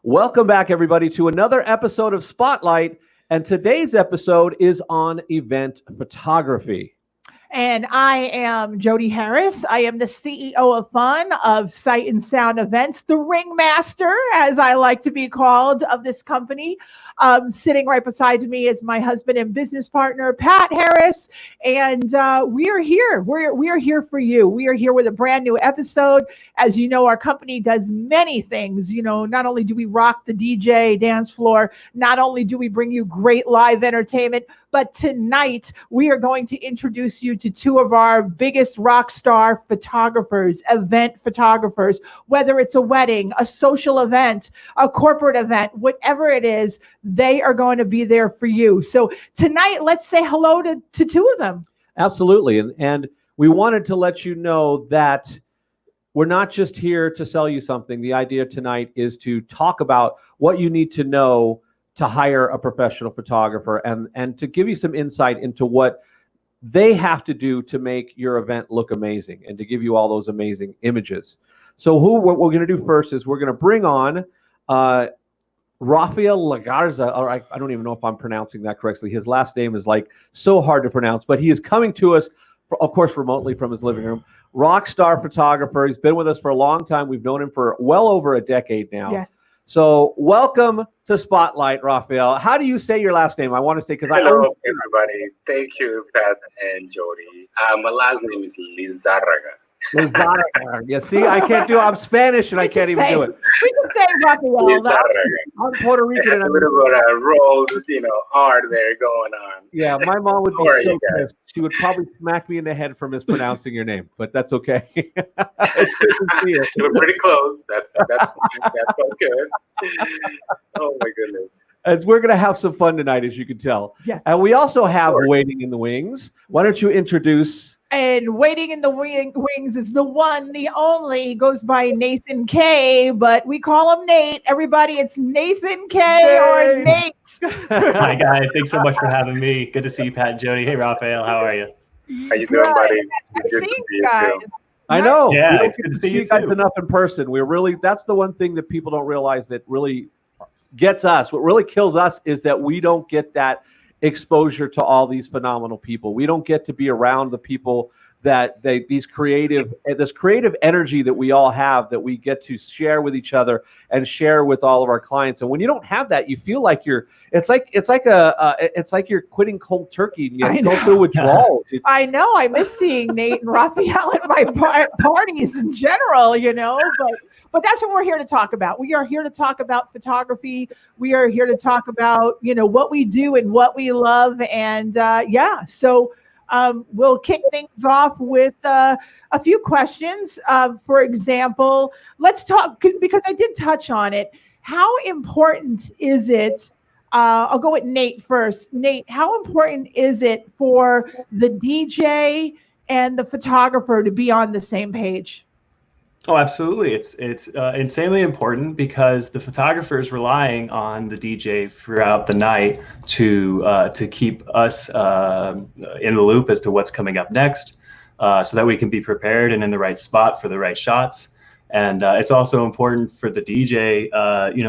Welcome back, everybody, to another episode of Spotlight. And today's episode is on event photography. And I am Jody Harris. I am the CEO of Fun of Sight and Sound Events, the ringmaster, as I like to be called, of this company. Sitting right beside me is my husband and business partner, Pat Harris. And we are here. We are here for you. We are here with a brand new episode. As you know, our company does many things. You know, not only do we rock the DJ dance floor, not only do we bring you great live entertainment, but tonight we are going to introduce you to two of our biggest rock star photographers, event photographers, whether it's a wedding, a social event, a corporate event, whatever it is, they are going to be there for you. So tonight, let's say hello to two of them. Absolutely. And we wanted to let you know that we're not just here to sell you something. The idea tonight is to talk about what you need to know to hire a professional photographer and to give you some insight into what they have to do to make your event look amazing and to give you all those amazing images. So what we're going to do first is we're going to bring on Rafael Lagarza. Or I don't even know if I'm pronouncing that correctly. His last name is like so hard to pronounce, but he is coming to us, of course, remotely from his living room. Rock star photographer. He's been with us for a long time. We've known him for well over a decade now. Yes. So welcome to Spotlight, Rafael. How do you say your last name? I want to say because Hello, everybody. Thank you, Pat and Jody. My last name is Lizarraga. Lizarraga. You see, I can't do it. I'm Spanish and I can't even do it. We can say Rafael. I'm Puerto Rican. And a little bit of rolled, R there going on. Yeah, my mom would be so pissed. She would probably smack me in the head for mispronouncing your name, but that's okay. You were pretty close. That's fine. That's all good. Oh my goodness. And we're going to have some fun tonight, as you can tell. Yes. And we also have Waiting in the Wings. Why don't you introduce? And Waiting in the Wings is the one, the only. He goes by Nathan K, but we call him Nate. Everybody, it's Nathan K or Nate. Hi, guys. Thanks so much for having me. Good to see you, Pat and Jody. Hey, Rafael. How are you? How you doing, buddy? Good to see you guys. I know. Yeah, we it's good to see you guys too. enough in person. That's the one thing that people don't realize that really gets us. What really kills us is that we don't get that exposure to all these phenomenal people. We don't get to be around the people that this creative energy that we all have, that we get to share with each other and share with all of our clients. And when you don't have that, you feel like it's like you're quitting cold turkey and you go through withdrawals. I know. I miss seeing Nate and Rafael at my parties in general, but that's what we're here to talk about. We are here to talk about photography. We are here to talk about, what we do and what we love. And so we'll kick things off with a few questions. For example, let's talk, because I did touch on it. How important is it? I'll go with Nate first. Nate, how important is it for the DJ and the photographer to be on the same page? Oh, absolutely. It's insanely important because the photographer is relying on the DJ throughout the night to keep us in the loop as to what's coming up next, so that we can be prepared and in the right spot for the right shots. And it's also important for the DJ,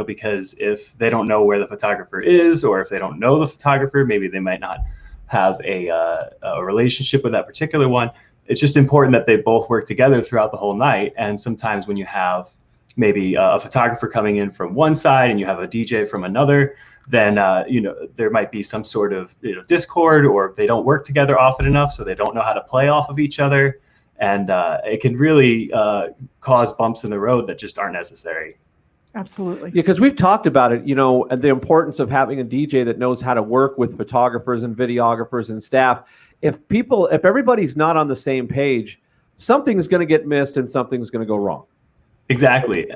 because if they don't know where the photographer is, or if they don't know the photographer, maybe they might not have a relationship with that particular one. It's just important that they both work together throughout the whole night. And sometimes when you have maybe a photographer coming in from one side and you have a DJ from another, then there might be some sort of discord, or they don't work together often enough, so they don't know how to play off of each other. And it can really cause bumps in the road that just aren't necessary. Absolutely. Yeah, because we've talked about it, and the importance of having a DJ that knows how to work with photographers and videographers and staff. If everybody's not on the same page, something's going to get missed and something's going to go wrong. Exactly.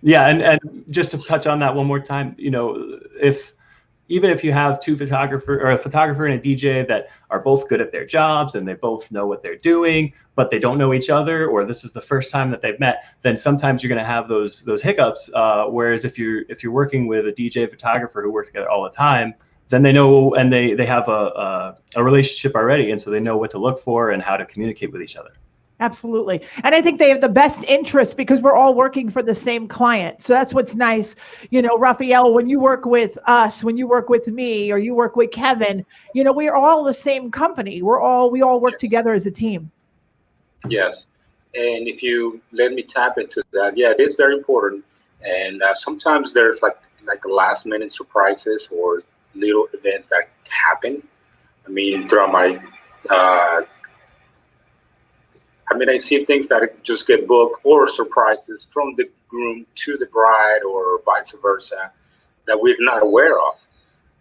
Yeah, and just to touch on that one more time, even if you have two photographers, or a photographer and a DJ that are both good at their jobs and they both know what they're doing, but they don't know each other, or this is the first time that they've met, then sometimes you're going to have those hiccups. Whereas if you're working with a DJ photographer who works together all the time, then they know, and they have a relationship already, and so they know what to look for and how to communicate with each other. Absolutely. And I think they have the best interest because we're all working for the same client. So that's what's nice. You know, Raphael, when you work with us, when you work with me, or you work with Kevin, you know, we're all the same company. We all work together as a team. Yes. And if you let me tap into that, yeah, it is very important. And sometimes there's like last minute surprises or little events that happen. I mean, throughout my I see things that just get booked or surprises from the groom to the bride or vice versa that we're not aware of,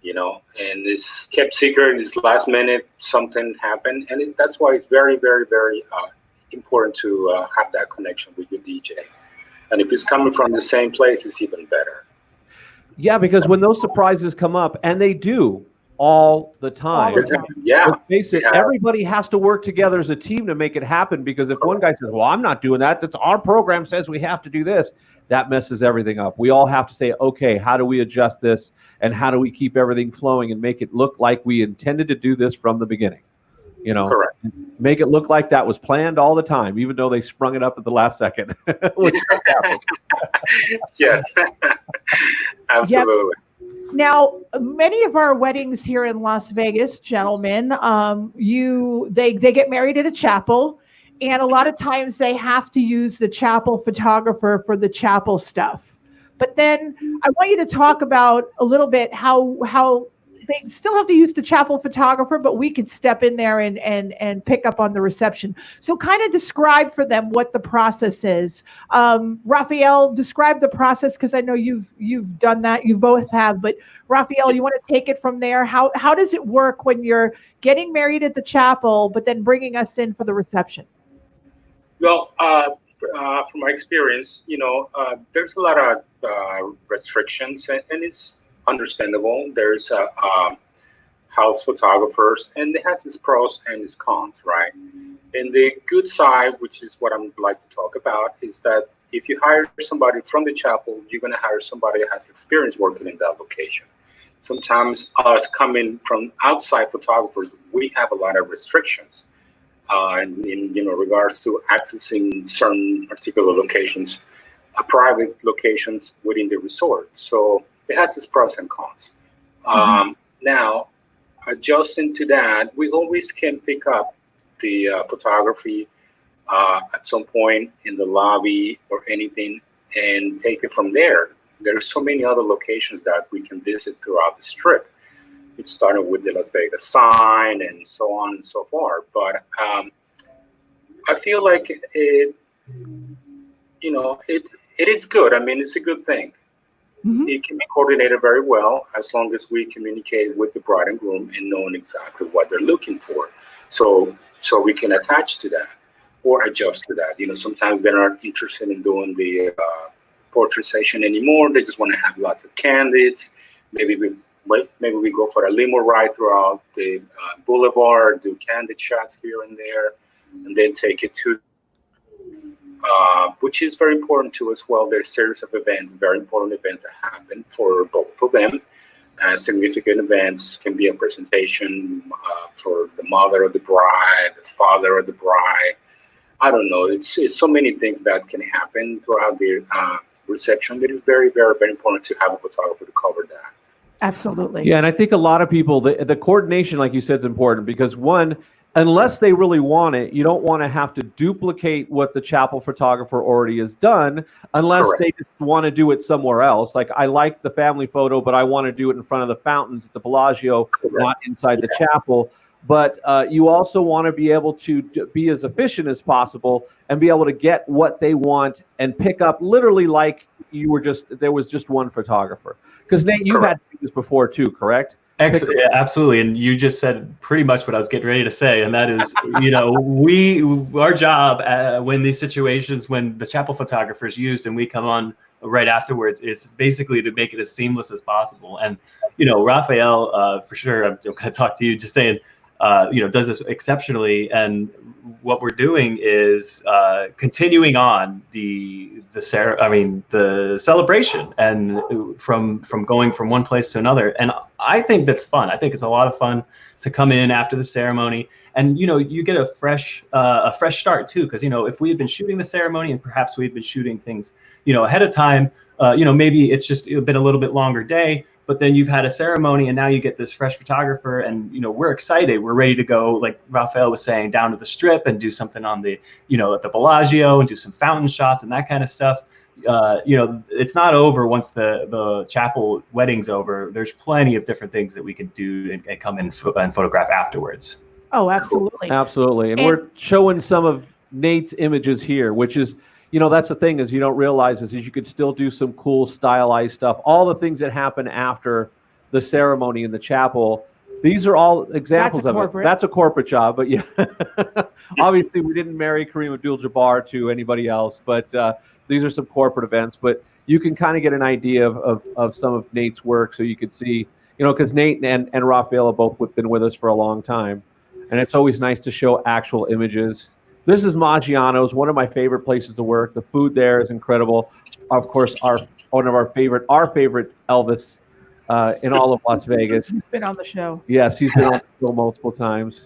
you know, and it's kept secret. This last minute, something happened. And that's why it's very, very, very important to have that connection with your DJ. And if it's coming from the same place, it's even better. Yeah, because when those surprises come up, and they do all the time. Yeah. Let's face it, everybody has to work together as a team to make it happen, because if one guy says, well, I'm not doing that, that's our program says we have to do this, that messes everything up. We all have to say, okay, how do we adjust this, and how do we keep everything flowing and make it look like we intended to do this from the beginning? You know, correct. Make it look like that was planned all the time, even though they sprung it up at the last second. Yes, absolutely. Yep. Now, many of our weddings here in Las Vegas, gentlemen, they get married at a chapel, and a lot of times they have to use the chapel photographer for the chapel stuff. But then I want you to talk about a little bit how they still have to use the chapel photographer, but we could step in there and pick up on the reception. So kind of describe for them what the process is. Raphael, describe the process, because I know you've done that. You both have. But Raphael, you want to take it from there? How does it work when you're getting married at the chapel, but then bringing us in for the reception? Well, from my experience, you know, there's a lot of restrictions, and it's understandable. There's house photographers, and it has its pros and its cons, right? And the good side, which is what I'm like to talk about, is that if you hire somebody from the chapel, you're going to hire somebody that has experience working in that location. Sometimes us coming from outside photographers, we have a lot of restrictions in regards to accessing certain particular locations, private locations within the resort. So it has its pros and cons. Now, adjusting to that, we always can pick up the photography at some point in the lobby or anything and take it from there. There's so many other locations that we can visit throughout the Strip. It started with the Las Vegas sign and so on and so forth. But I feel like it is good. I mean, it's a good thing. It can be coordinated very well as long as we communicate with the bride and groom and knowing exactly what they're looking for. So we can attach to that or adjust to that. You know, sometimes they're not interested in doing the portrait session anymore. They just want to have lots of candidates. Maybe we go for a limo ride throughout the boulevard, do candid shots here and there, and then take it to which is very important to as well. There's a series of events, very important events that happen for both of them. Significant events can be a presentation for the mother of the bride, the father of the bride. I don't know. It's so many things that can happen throughout the reception. It is very, very, very important to have a photographer to cover that. Absolutely. Yeah, and I think a lot of people, the coordination, like you said, is important because one, unless they really want it, you don't want to have to duplicate what the chapel photographer already has done unless Correct. they just want to do it somewhere else. Like, I like the family photo, but I want to do it in front of the fountains at the Bellagio, Correct. not inside the chapel. But you also want to be able to be as efficient as possible and be able to get what they want and pick up literally like there was just one photographer. Because Nate, you've had to do this before too, correct? Absolutely, and you just said pretty much what I was getting ready to say, and that is, our job when these situations, when the chapel photographer is used and we come on right afterwards, is basically to make it as seamless as possible. And Raphael, for sure, I'm going to talk to you, just saying, does this exceptionally. And what we're doing is continuing on the celebration, and from going from one place to another. And I think that's fun. I think it's a lot of fun to come in after the ceremony, and you get a fresh start too. Because if we had been shooting the ceremony, and perhaps we had been shooting things ahead of time, maybe it's just been a little bit longer day. But then you've had a ceremony, and now you get this fresh photographer, and we're excited. We're ready to go, like Rafael was saying, down to the Strip and do something on the at the Bellagio and do some fountain shots and that kind of stuff. It's not over once the chapel wedding's over. There's plenty of different things that we can do and come in and photograph afterwards. Oh, absolutely. Absolutely. And we're showing some of Nate's images here, which is, that's the thing is you don't realize is you could still do some cool stylized stuff. All the things that happen after the ceremony in the chapel, these are all examples of it. That's a corporate job, but yeah. Obviously, we didn't marry Kareem Abdul-Jabbar to anybody else, but these are some corporate events. But you can kind of get an idea of some of Nate's work, so you could see, because Nate and Rafael have both been with us for a long time, and it's always nice to show actual images. This is Maggiano's, one of my favorite places to work. The food there is incredible. Of course, our favorite Elvis in all of Las Vegas. He's been on the show. Yes, he's been on the show multiple times.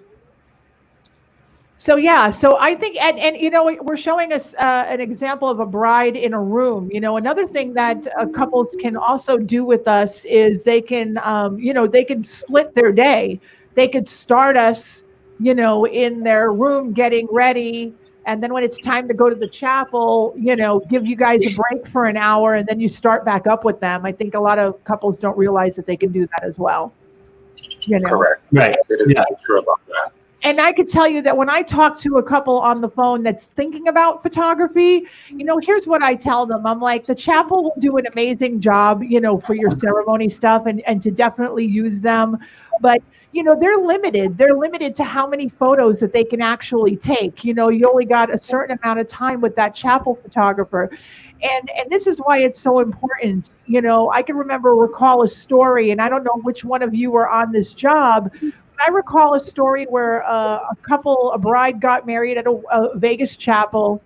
So yeah, so I think, and we're showing us an example of a bride in a room. Another thing that couples can also do with us is they can, they can split their day. They could start us, in their room getting ready. And then when it's time to go to the chapel, give you guys a break for an hour, and then you start back up with them. I think a lot of couples don't realize that they can do that as well. Correct. Right. It is not true about that. And I could tell you that when I talk to a couple on the phone that's thinking about photography, here's what I tell them. I'm like, the chapel will do an amazing job, for your ceremony stuff and to definitely use them. But, they're limited. They're limited to how many photos that they can actually take. You only got a certain amount of time with that chapel photographer. And this is why it's so important. I can recall a story, and I don't know which one of you were on this job. I recall a story where a bride got married at a Vegas chapel.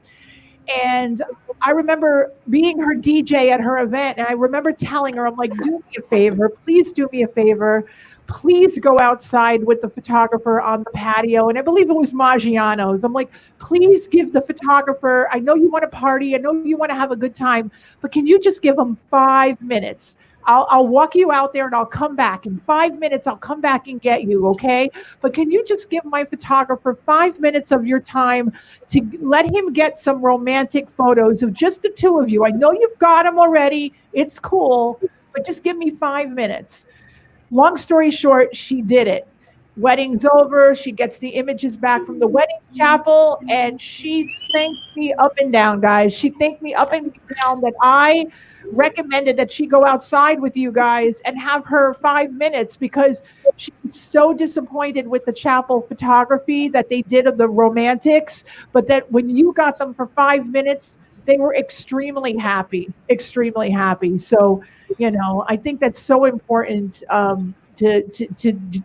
And I remember being her DJ at her event. And I remember telling her, I'm like, do me a favor. Please do me a favor. Please go outside with the photographer on the patio. And I believe it was Maggiano's. I'm like, please give the photographer, I know you want to party. I know you want to have a good time. But can you just give them 5 minutes? I'll walk you out there and I'll come back. In 5 minutes, I'll come back and get you, okay? But can you just give my photographer 5 minutes of your time to let him get some romantic photos of just the two of you? I know you've got them already. It's cool. But just give me 5 minutes. Long story short, she did it. Wedding's over. She gets the images back from the wedding chapel, and she thanked me up and down, guys. She thanked me up and down that I recommended that she go outside with you guys and have her 5 minutes, because she was so disappointed with the chapel photography that they did of the romantics, but that when you got them for 5 minutes, they were extremely happy. So, I think that's so important to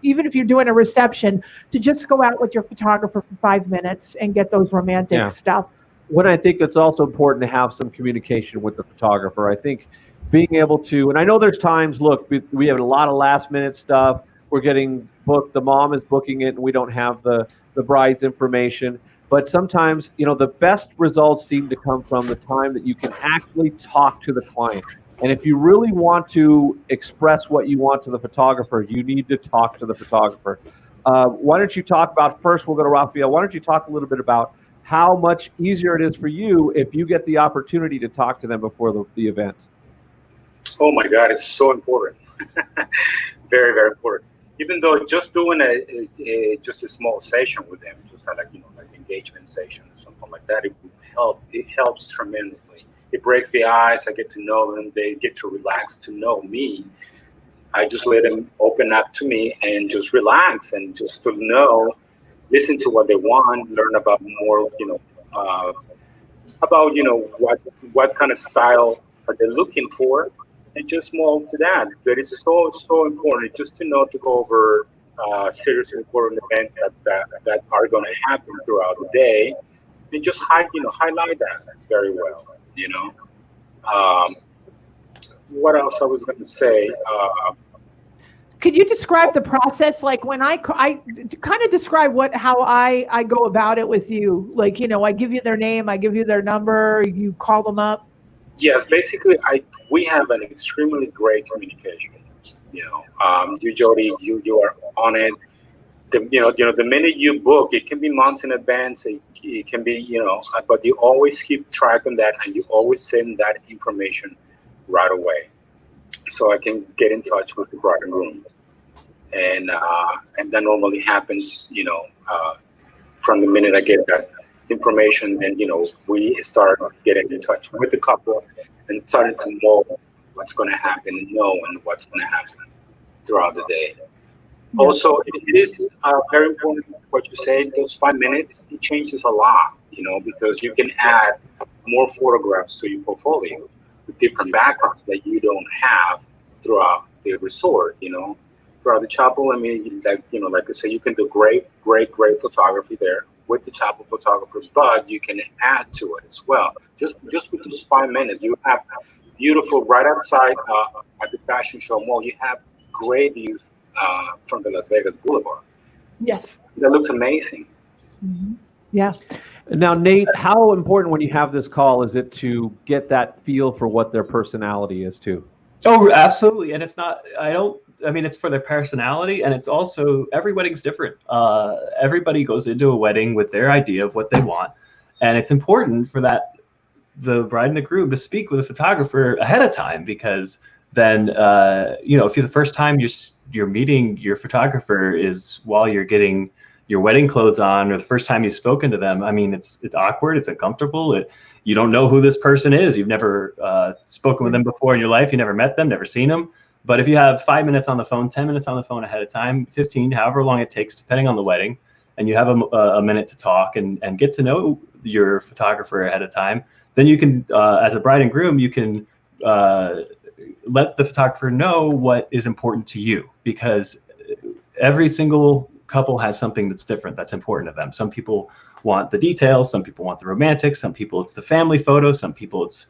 even if you're doing a reception, to just go out with your photographer for 5 minutes and get those romantic stuff. When I think it's also important to have some communication with the photographer. I think being able to, and I know there's times, look, we have a lot of last minute stuff. We're getting booked. The mom is booking it and we don't have the bride's information. But sometimes, the best results seem to come from the time that you can actually talk to the client. And if you really want to express what you want to the photographer, you need to talk to the photographer. Why don't you talk about, first we'll go to Rafael. Why don't you talk a little bit about how much easier it is for you if you get the opportunity to talk to them before the event? Oh my God, it's so important. Very, very important. Even though just doing just a small session with them, just like engagement session or something like that, it would help. It helps tremendously. It breaks the ice. I get to know them. They get to relax to know me. I just let them open up to me and just relax and just to know, listen to what they want, learn about more, about what kind of style are they looking for, and just more to that. But it's so important just to know to go over serious important events that are going to happen throughout the day, and just highlight that very well. What else I was going to say? Could you describe the process? Like when I kind of describe how I go about it with you. Like, I give you their name, I give you their number, you call them up. Yes, basically, we have an extremely great communication. You Jody, you are on it. The minute you book, it can be months in advance. It can be, but you always keep track on that, and you always send that information right away, so I can get in touch with the bride and groom, and that normally happens, from the minute I get that information, and we start getting in touch with the couple and starting to know what's going to happen, and what's going to happen throughout the day. Also, it is very important what you say. Those 5 minutes, it changes a lot, because you can add more photographs to your portfolio with different backgrounds that you don't have throughout the resort. Throughout the chapel. I mean, like I say, you can do great photography there with the chapel photographer, but you can add to it as well. Just with those 5 minutes, you have beautiful right outside at the Fashion Show Mall. You have great views from the Las Vegas Boulevard. Yes. That looks amazing. Mm-hmm. Yeah. Now, Nate, how important when you have this call is it to get that feel for what their personality is too? Oh, absolutely. And it's not, it's for their personality, and it's also, every wedding's different. Everybody goes into a wedding with their idea of what they want. And it's important for the bride and the groom to speak with a photographer ahead of time, because then, if you're the first time you're meeting your photographer is while you're getting your wedding clothes on, or the first time you've spoken to them, it's awkward, it's uncomfortable. You don't know who this person is. You've never spoken with them before in your life. You never met them, never seen them. But if you have 5 minutes on the phone, 10 minutes on the phone ahead of time, 15, however long it takes, depending on the wedding, and you have a minute to talk and get to know your photographer ahead of time, then you can, as a bride and groom, you can let the photographer know what is important to you, because every single couple has something that's different, that's important to them. Some people want the details, some people want the romantic, some people it's the family photo, some people it's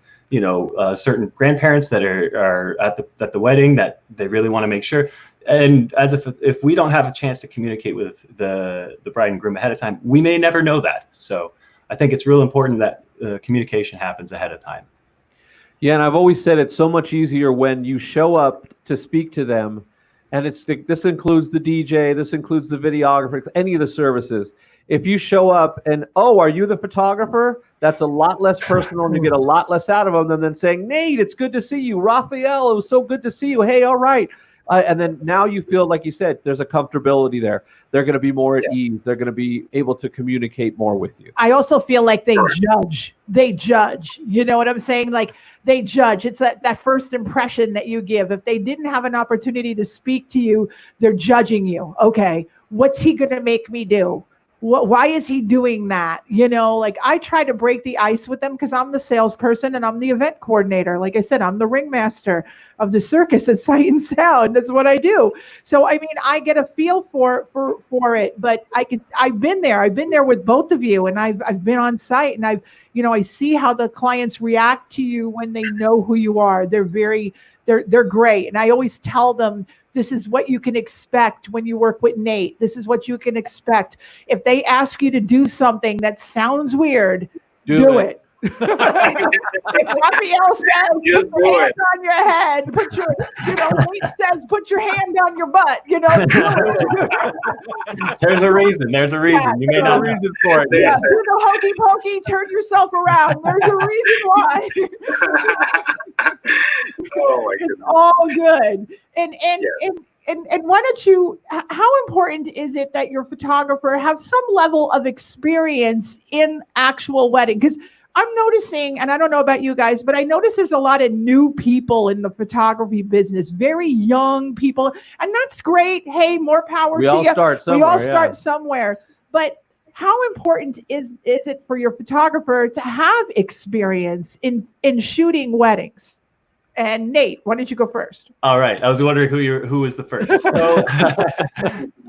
certain grandparents that are at the wedding that they really want to make sure. And if we don't have a chance to communicate with the bride and groom ahead of time, we may never know that. So I think it's real important that communication happens ahead of time. Yeah, and I've always said it's so much easier when you show up to speak to them, and this includes the DJ, this includes the videographer, any of the services. If you show up and, are you the photographer? That's a lot less personal, and you get a lot less out of them than saying, Nate, it's good to see you. Raphael, it was so good to see you. Hey, all right. And then now you feel, like you said, there's a comfortability there. They're going to be more at ease. They're going to be able to communicate more with you. I also feel like they judge. They judge. You know what I'm saying? Like they judge. It's that first impression that you give. If they didn't have an opportunity to speak to you, they're judging you. Okay, what's he going to make me do? Why is he doing that? Like I try to break the ice with them because I'm the salesperson and I'm the event coordinator. Like I said, I'm the ringmaster of the circus at Sight and Sound. That's what I do. So, I get a feel for it, but I've been there. I've been there with both of you, and I've been on site, and I see how the clients react to you when they know who you are. They're great. And I always tell them, this is what you can expect when you work with Nate. This is what you can expect. If they ask you to do something that sounds weird, do it. If Raphael says, just put your hand on your head, Nate says, put your hand on your butt, do it. There's a reason. You may not reason for it. Do the hokey pokey, turn yourself around. There's a reason why. Oh my It's goodness. all good. And why don't you, how important is it that your photographer have some level of experience in actual wedding? Because I'm noticing, and I don't know about you guys, but I notice there's a lot of new people in the photography business, very young people, and that's great. Hey, more power to you. We all start somewhere. But how important is it for your photographer to have experience in shooting weddings? And Nate, why don't you go first? All right. I was wondering who was the first. So,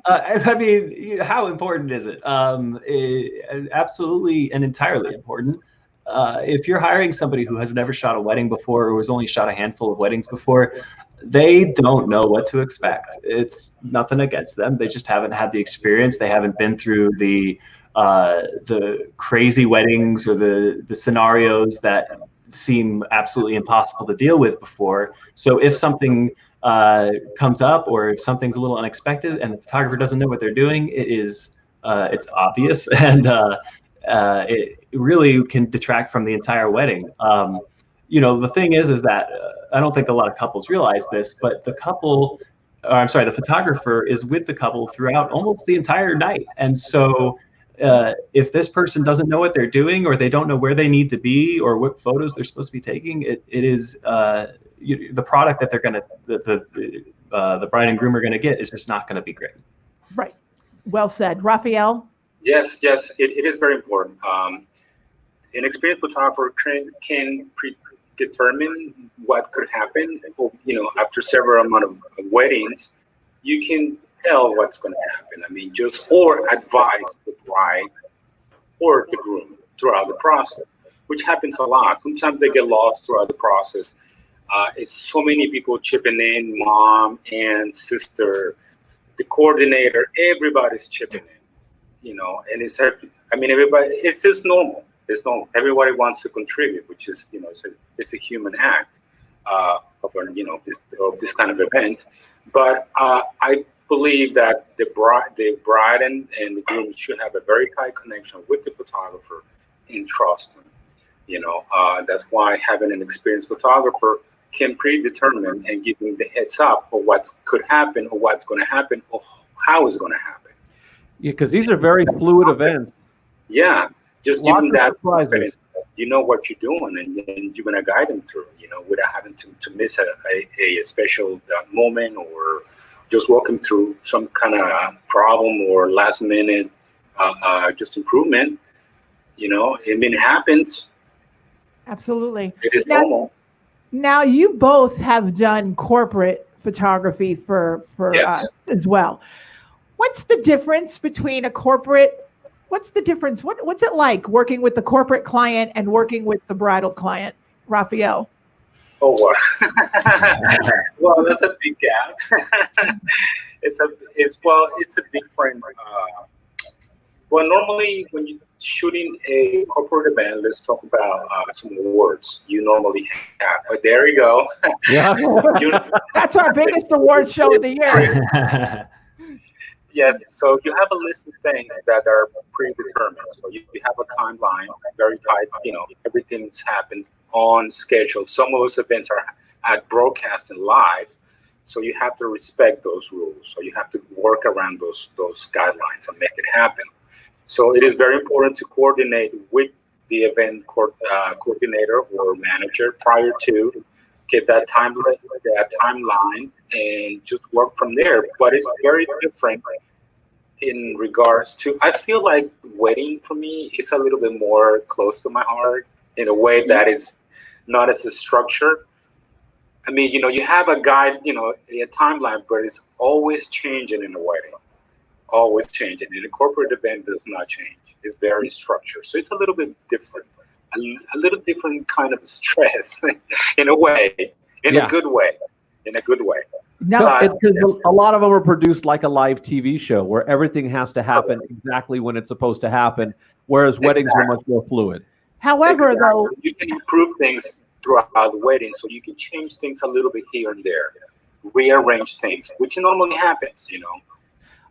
I mean, how important is it? Absolutely and entirely important. If you're hiring somebody who has never shot a wedding before or has only shot a handful of weddings before, they don't know what to expect. It's nothing against them. They just haven't had the experience. They haven't been through the crazy weddings or the scenarios that seem absolutely impossible to deal with before. So if something comes up or if something's a little unexpected and the photographer doesn't know what they're doing, it's obvious, and it really can detract from the entire wedding. The thing is that I don't think a lot of couples realize this, but the photographer is with the couple throughout almost the entire night. And so if this person doesn't know what they're doing, or they don't know where they need to be, or what photos they're supposed to be taking, it is the product that they're gonna the bride and groom are gonna get is just not gonna be great. Right. Well said, Raphael. Yes, it is very important. An experienced photographer can predetermine what could happen. After several amount of weddings, you can tell what's going to happen. I mean, or advise the bride or the groom throughout the process, which happens a lot. Sometimes they get lost throughout the process. It's so many people chipping in, mom and sister, the coordinator, everybody's chipping in, and everybody, it's just normal. It's normal. Everybody wants to contribute, which is, it's a human act of this kind of event. But I believe that the bride and the groom should have a very tight connection with the photographer and trust him. That's why having an experienced photographer can predetermine and give them the heads up of what could happen or what's going to happen or how it's going to happen. Yeah, because these are very fluid events. Yeah, just give them that. Surprises. You know what you're doing, and you're going to guide them through, without having to miss a special moment, or just walking through some kind of problem or last minute just improvement. It happens. Absolutely. It is normal. Now you both have done corporate photography for Yes. us as well. What's the difference between a corporate? What's the difference? What's it like working with the corporate client and working with the bridal client, Raphael? Oh, wow. Well, that's a big gap. It's a different. Well, normally when you're shooting a corporate event, let's talk about some awards you normally have. But there you go. Yeah. That's our biggest award show of the year. Yes, so you have a list of things that are predetermined. So you have a timeline, very tight. Everything's happened on schedule. Some of those events are broadcasting live, so you have to respect those rules. So you have to work around those guidelines and make it happen. So it is very important to coordinate with the event coordinator or manager prior to get that timeline and just work from there. But it's very different in regards to, I feel like wedding for me is a little bit more close to my heart in a way that is not as a structure. I mean, you have a guide, a timeline, but it's always changing in a wedding. Always changing. And a corporate event does not change. It's very structured. So it's a little bit different. A little different kind of stress in a way, in a good way. No, because a lot of them are produced like a live TV show where everything has to happen exactly when it's supposed to happen, whereas weddings are much more fluid. However, though, you can improve things throughout the wedding, so you can change things a little bit here and there, rearrange things, which normally happens,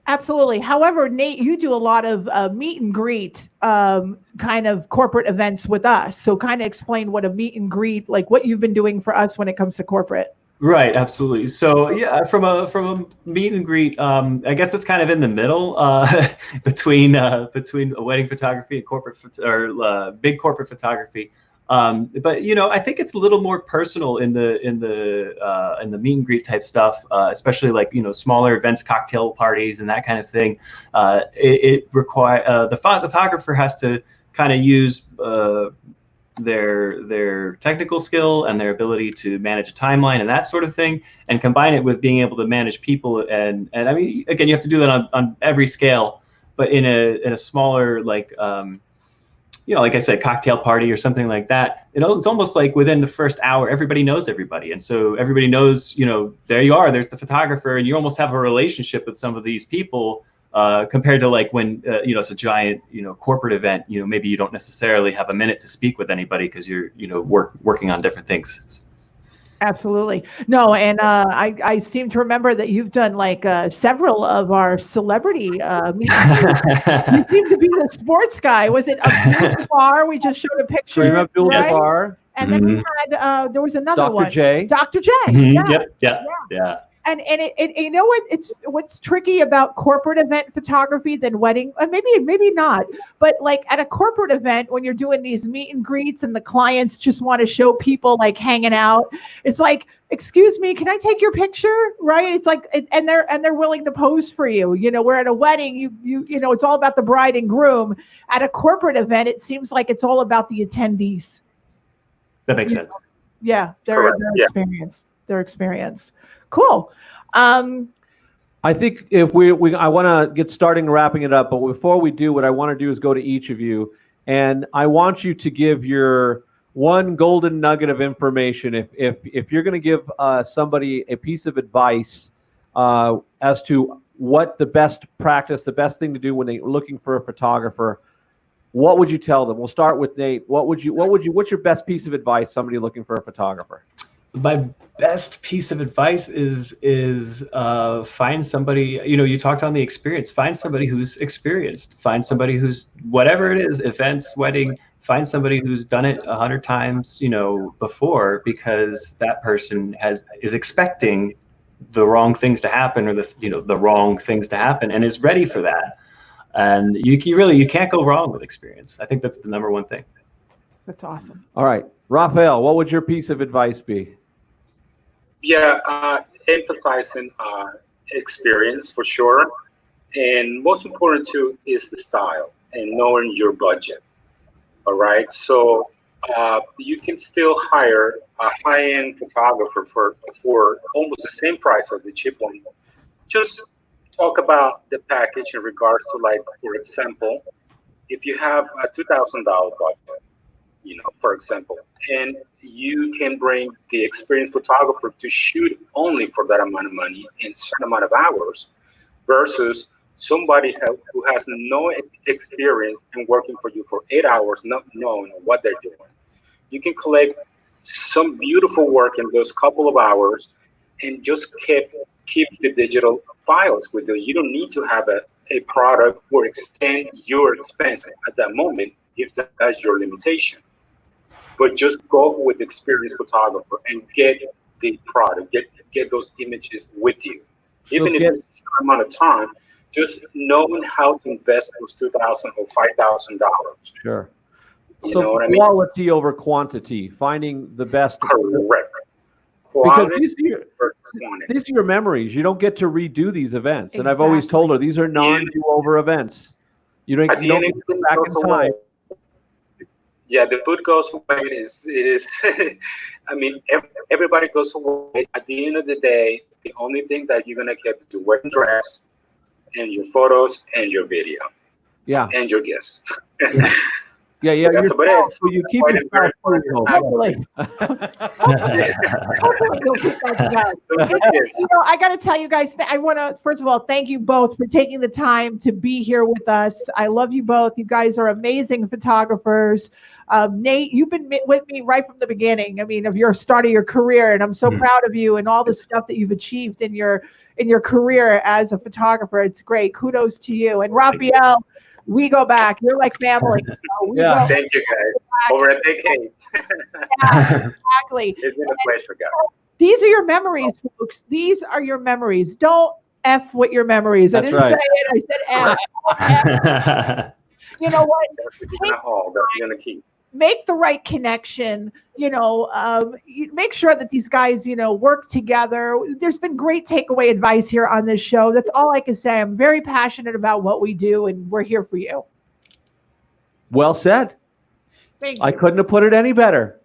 absolutely. However, Nate, you do a lot of meet and greet kind of corporate events with us. So kind of explain what a meet and greet, like what you've been doing for us when it comes to corporate. Right, absolutely. So yeah, from a meet and greet, I guess it's kind of in the middle between a wedding photography and corporate or big corporate photography. But I think it's a little more personal in the meet and greet type stuff, especially like smaller events, cocktail parties, and that kind of thing. It require the photographer has to kind of use their technical skill and their ability to manage a timeline and that sort of thing, and combine it with being able to manage people. And I mean, again, you have to do that on every scale, but in a smaller, like, like I said, cocktail party or something like that, it's almost like within the first hour, everybody knows everybody. And so everybody knows, there you are, there's the photographer, and you almost have a relationship with some of these people, compared to like when, it's a giant, corporate event, maybe you don't necessarily have a minute to speak with anybody because you're, working on different things. Absolutely. No, and I seem to remember that you've done like several of our celebrity meetings. You seem to be the sports guy. Was it Abdul Jabbar? We just showed a picture. Kareem Abdul-Jabbar. Right? And then we had there was another one. Dr. J. Dr. J. Mm-hmm. Yeah. And it you know what, what's tricky about corporate event photography than wedding, maybe not, but like at a corporate event when you're doing these meet and greets and the clients just want to show people like hanging out, it's like, excuse me, can I take your picture? Right? It's like, and they're willing to pose for you. Where at a wedding you it's all about the bride and groom. At a corporate event, it seems like it's all about the attendees. That makes sense. Yeah, their experience. Their experience. Cool. I think if I want to get starting wrapping it up, but before we do, what I want to do is go to each of you, and I want you to give your one golden nugget of information. If you're going to give somebody a piece of advice as to what the best practice, the best thing to do when they're looking for a photographer, what would you tell them? We'll start with Nate. What's your best piece of advice, somebody looking for a photographer? My best piece of advice is find somebody, you talked on the experience, find somebody who's experienced, find somebody who's, whatever it is, events, wedding, find somebody who's done it 100 times, before, because that person is expecting the wrong things to happen, or the wrong things to happen, and is ready for that. And you can't go wrong with experience. I think that's the number one thing. That's awesome. All right, Raphael, what would your piece of advice be? Yeah, emphasizing experience for sure, and most important too is the style and knowing your budget. All right, so you can still hire a high-end photographer for almost the same price of the cheap one. Just talk about the package in regards to, like, for example, if you have a $2,000 budget, for example, and you can bring the experienced photographer to shoot only for that amount of money in a certain amount of hours, versus somebody who has no experience and working for you for 8 hours, not knowing what they're doing. You can collect some beautiful work in those couple of hours and just keep the digital files with you. You don't need to have a product or extend your expense at that moment if that's your limitation. But just go with experienced photographer and get the product, get those images with you. Even if it's a short amount of time, just knowing how to invest those $2,000 or $5,000. Sure. You so know what I mean? Quality over quantity, finding the best. Correct. Because these are your memories. You don't get to redo these events. Exactly. And I've always told her, these are non-do-over events. You don't get to go back in time. Yeah, the food goes away. It is. I mean, everybody goes away. At the end of the day, the only thing that you're gonna get is your wedding dress, and your photos, and your video. Yeah. And your gifts. Yeah. That's about it. So you keep it very I got to tell you guys, I want to, first of all, thank you both for taking the time to be here with us. I love you both. You guys are amazing photographers. Nate, you've been with me right from the beginning. I mean, of your start of your career, and I'm so proud of you and all the stuff that you've achieved in your career as a photographer. It's great. Kudos to you. And Raphael, we go back. You're like family. So thank you, guys. Over a decade. Yeah, exactly. It's been a pleasure, guys. These are your memories, folks. These are your memories. Don't F with your memories. That's I didn't say it. I said F. You know what? That's what you're gonna keep. Make the right connection, make sure that these guys, work together. There's been great takeaway advice here on this show. That's all I can say. I'm very passionate about what we do, and we're here for you. Well said. Thank I you. couldn't have put it any better.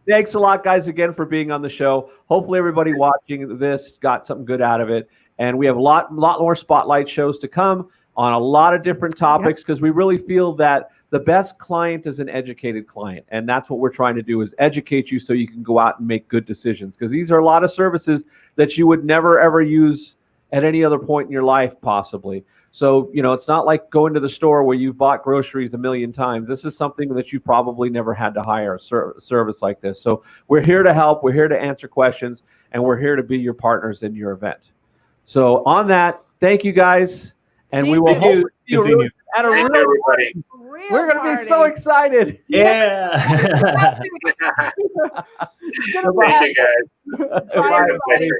Thanks a lot, guys, again for being on the show. Hopefully, everybody watching this got something good out of it. And we have a lot more spotlight shows to come on a lot of different topics because we really feel that the best client is an educated client. And that's what we're trying to do is educate you so you can go out and make good decisions because these are a lot of services that you would never, ever use at any other point in your life, possibly. So, it's not like going to the store where you've bought groceries a million times. This is something that you probably never had to hire a service like this. So we're here to help. We're here to answer questions, and we're here to be your partners in your event. So on that, thank you guys. And we will hope you really at a Thank real you, everybody. We're going to be so excited. Yeah. Thank you, guys. Bye, everybody.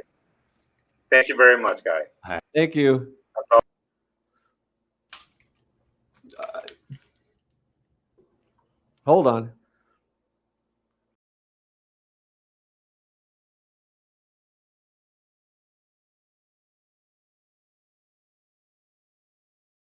Thank you very much, guys. Thank you. Hold on.